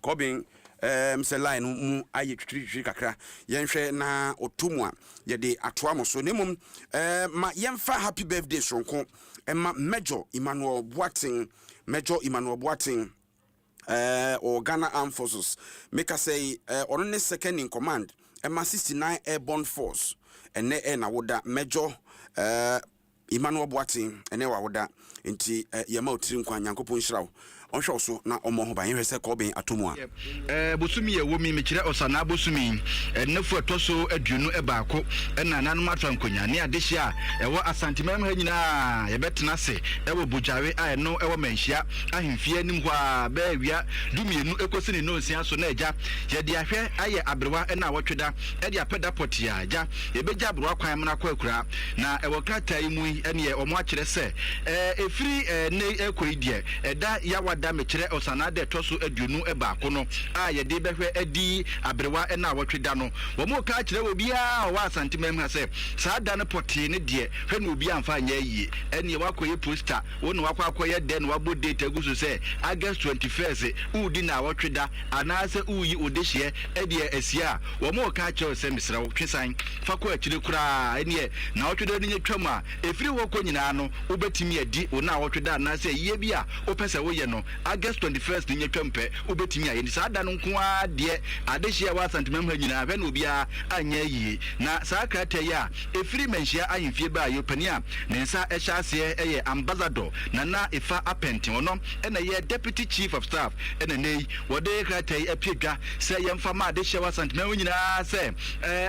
kobin mse line mu aye twitwi kakra yenhwe na otomwa ye de atoa mo so nemum ma yemfa happy birthday sonko Emma Major Emmanuel Boateng or Ghana Armed Forces make us say on second in command Emma 69 Airborne Force and na woda Major Emmanuel Boateng ene wa woda nti yema otiri nkwa Nyankopon hyirawo onhwe so na omo ho ban hwese ko ben atomu a bosumi ye wo mi mekire osana bosumi nefo toso aduonu ebaako na nanom atwankonya ne adehia ewo asantemam ha nyina ye betena se ewo bojare a no ewo manhia ahemfie anim ho a ba awia dumienu ekosi ne nonsia so na agya ye de ahwe aye abrewa na wotweda e de apeda potia agya ye beja abrewa kwan mna kwa akura na ewo krata yi mu ene omo akire se efiri ne ekoidie eda yawa da mekire osana de toso aduonu ebaako no a ye de behwe adi abrewa na wotweda no wo mo ka kire wo bia wa asantemam ha se saa da ne poti ne de hwe no bia amfa anya yi ene wakoye poster wo no wakwakoye de no wabo data gusu se August 21st udi na wotweda anase uyi odehie ede asia wo mo ka kire se misra wo twesan fako akire kura ene na wotweda ne twam a efiri wo ko nyina no ubetimi adi wo na wotweda anase yiye bia opese wo ye no August 21st nye twampe ubetimi aye ni saa da no nko a de adehia wa santemam ha nyina hwe no bia anya yi na saa krata ya efiri manhia ahemfie ba yopani a ne nsa ehya ase eye ambassador na efa apenti ono ena ye deputy chief of staff ena nei wode krata yi apiedwa se yemfa ma adehia wa santemam nyina se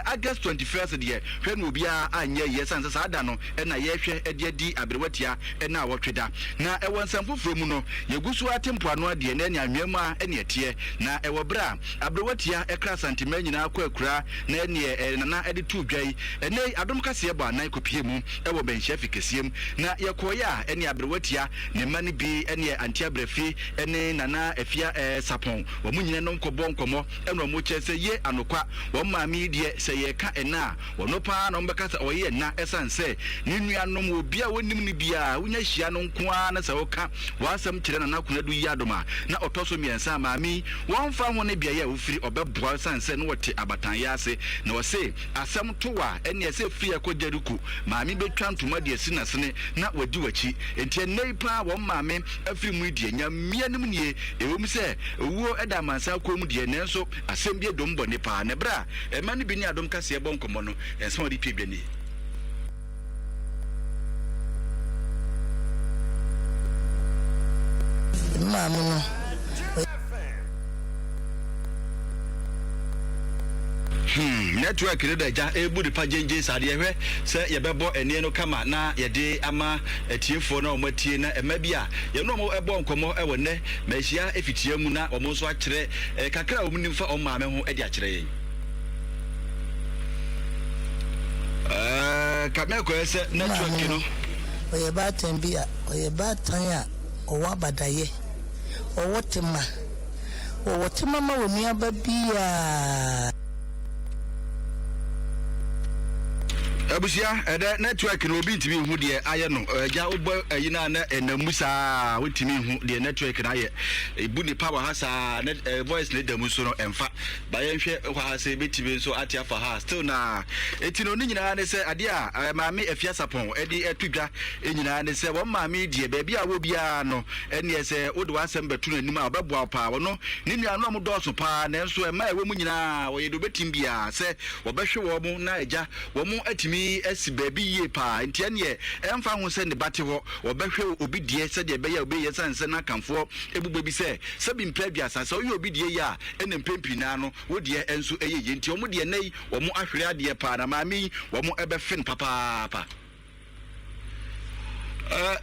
August 21st de hwe no bia anya yi sansa saa da no ena ye hwe ede di abrewatia ena wotweda na ewo nsamfoforo mu no yegusu atempo ano ade na anwam a ene etie na ewo bra abrewatia ekra santemam nyina kwa akura na ene na ede tu dwai ene adom kasiebo anan kopie mu ewo benhia fikesiem na yekoya ene abrewatia ne mane bi ene anti abrefi ene nana afia sapon wo munyine no nkobo nkomo eno mo chese ye anokwa wo maami de se ye ka ena wo no pa no mbeka se oye na esanse ni nuanom obia wonim ni bia wonya hia no nkoa na se wo ka wasam kire na kunadu yi adoma na otoso miensa maami wonfa ho ne bia ye ofiri obeboa sanse no wote abatan ya ase na wo se asam towa ene se fie akogyaruku maami betwa ntoma de asina sene na wadi wachi enti neipa wo maami afiri mu die nyamia nim nie ewom se owuo eda mansa kom die nenso asem bi edom bone pa ne bra mani bi ni adom kase bonkomo no enso di pebeni maami no network ne da ja ebu de pagenje sade ehwe se ye bebo ene no kama na ye de ama etiefo na omatie na ema bia ye no mo ebo nkomo ewo ne mahia efitia mu na omo so akire kakra omnimfa omame ho edi akire yen kameko ese network no oye batan bia oye batan ya owa badaye owotima ma woni ababia abusia ede network no obi ntimi hu de aye no ja obo ayina na enamusa wotimi hu de network na aye ebu ni power hasa voice ne da muso no emfa ba ye hwe kwa se betimi so atia for ha still na etino ni nyina ne se ade a maami afia sapon edi etudwa enyina ne se wo maami de ba bia wo bia no ene se wo de wasem betu no anim a obeboa pa wo no ni nua no mo doso pa na enso ema ewe mu nyina wo ye do betim bia se wo behwe wo mu na eja wo mu atimi esi baby ye pa entiane ye emfa ho se ne bate ho obehwe obi die se de be ya obi ye sanse na kanfo ebube bi se bi mpra bia sanse oyi obi die ya ene mpempi na no wo die enso eye ye nti omo die nei wo mo ahwere ade pa na maami wo mo ebefin papa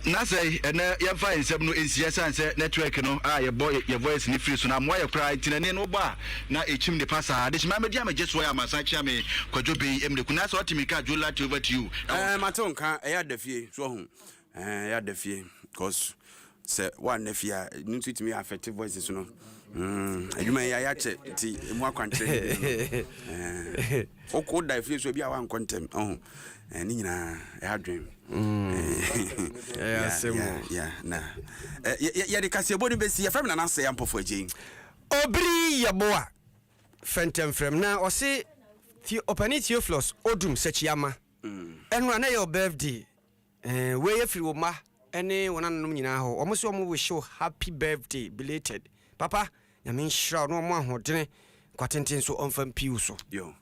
na say ene ye fa ensem no ensia sanse network no ye boy ye voice ni free so na mo ye cry tinane no ba na echim de pasa de chima media me just why amasa chia me kwajobe emde kuna so otimi ka jo lat over to you matonka ya dafie so hu ya dafie because say one nafia need to me affective voices no aduma ya che ti mu akwantre oko dafie so bia wan contem ni nyina ya dream ya de kasiebo ni besi ya family na say ampofo agyin obri yaboa fentem frem na o se opani Theophilus odum sechiama enu na your birthday we ye free wo ma ene wonanom nyina ho omo se omo wish you happy birthday belated papa nyame nhyira no omo ahodene kwatenten so onfam piu so yo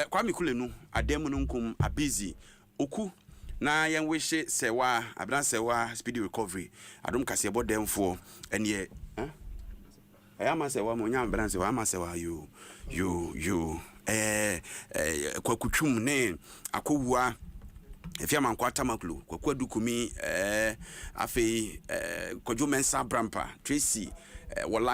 kwame kule no adem no nkum abizi oku na yen wishe sewa abran sewa speedy recovery adom kasebo demfo ene ayama sewa mo nya abran sewa ama sewa you kwakutwum ne akowua efia mankwata maklo kwakwadu kumi afei kojo mensa brampa Tracy wala